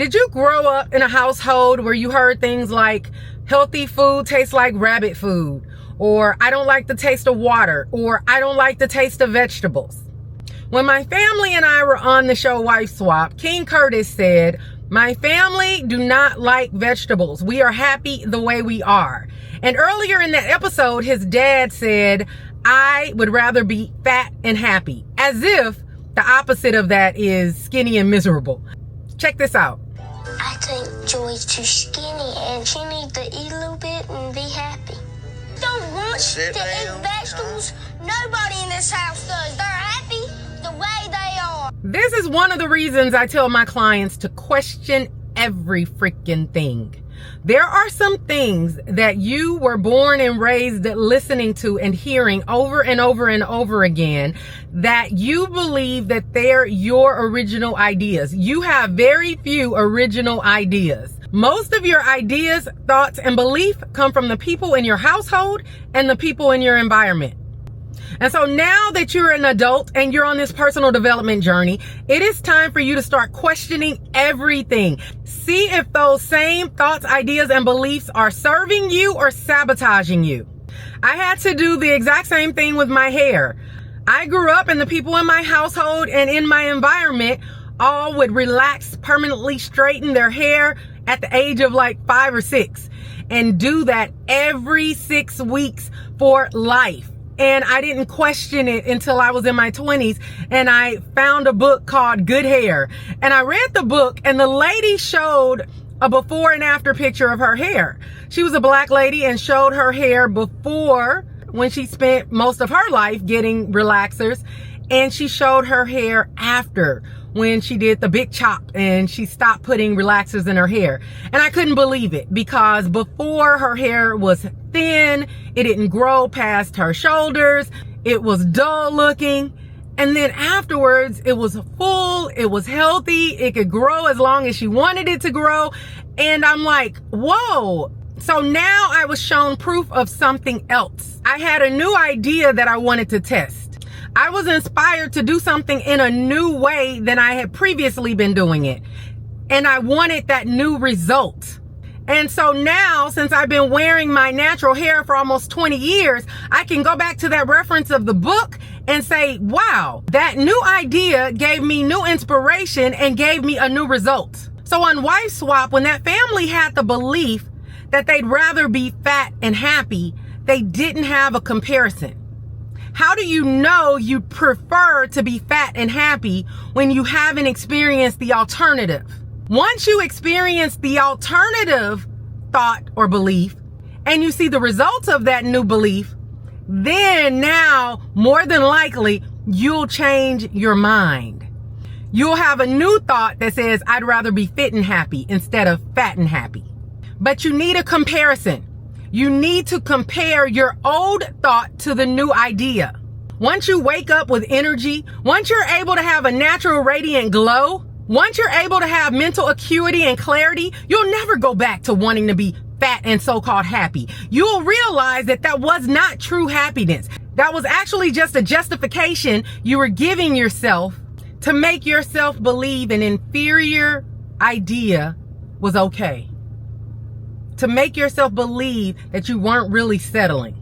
Did you grow up in a household where you heard things like healthy food tastes like rabbit food, or I don't like the taste of water, or I don't like the taste of vegetables? When my family and I were on the show Wife Swap, King Curtis said, "My family do not like vegetables. We are happy the way we are." And earlier in that episode, his dad said, "I would rather be fat and happy," as if the opposite of that is skinny and miserable. Check this out. I think Joy's too skinny and she needs to eat a little bit and be happy. Don't want to eat vegetables. Nobody in this house does. They're happy the way they are. This is one of the reasons I tell my clients to question every freaking thing. There are some things that you were born and raised listening to and hearing over and over and over again that you believe that they're your original ideas. You have very few original ideas. Most of your ideas, thoughts, and belief come from the people in your household and the people in your environment. And so now that you're an adult and you're on this personal development journey, it is time for you to start questioning everything. See if those same thoughts, ideas, and beliefs are serving you or sabotaging you. I had to do the exact same thing with my hair. I grew up and the people in my household and in my environment all would relax, permanently straighten their hair at the age of like 5 or 6 and do that every 6 weeks for life. And I didn't question it until I was in my 20s and I found a book called Good Hair. And I read the book and the lady showed a before and after picture of her hair. She was a black lady and showed her hair before, when she spent most of her life getting relaxers, and she showed her hair after, when she did the big chop and she stopped putting relaxers in her hair. And I couldn't believe it, because before her hair was thin, it didn't grow past her shoulders, it was dull looking, and then afterwards it was full, it was healthy, it could grow as long as she wanted it to grow. And I'm like, whoa. So now I was shown proof of something else. I had a new idea that I wanted to test. I was inspired to do something in a new way than I had previously been doing it. And I wanted that new result. And so now, since I've been wearing my natural hair for almost 20 years, I can go back to that reference of the book and say, wow, that new idea gave me new inspiration and gave me a new result. So on Wife Swap, when that family had the belief that they'd rather be fat and happy, they didn't have a comparison. How do you know you'd prefer to be fat and happy when you haven't experienced the alternative? Once you experience the alternative thought or belief and you see the results of that new belief, then now, more than likely, you'll change your mind. You'll have a new thought that says, I'd rather be fit and happy instead of fat and happy. But you need a comparison. You need to compare your old thought to the new idea. Once you wake up with energy, once you're able to have a natural radiant glow, once you're able to have mental acuity and clarity, you'll never go back to wanting to be fat and so-called happy. You'll realize that that was not true happiness. That was actually just a justification you were giving yourself to make yourself believe an inferior idea was okay. To make yourself believe that you weren't really settling.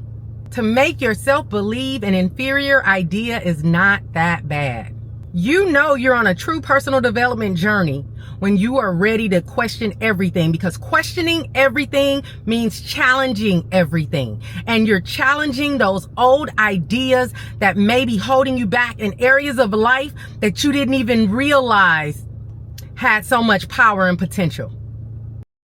To make yourself believe an inferior idea is not that bad. You know you're on a true personal development journey when you are ready to question everything, because questioning everything means challenging everything. And you're challenging those old ideas that may be holding you back in areas of life that you didn't even realize had so much power and potential.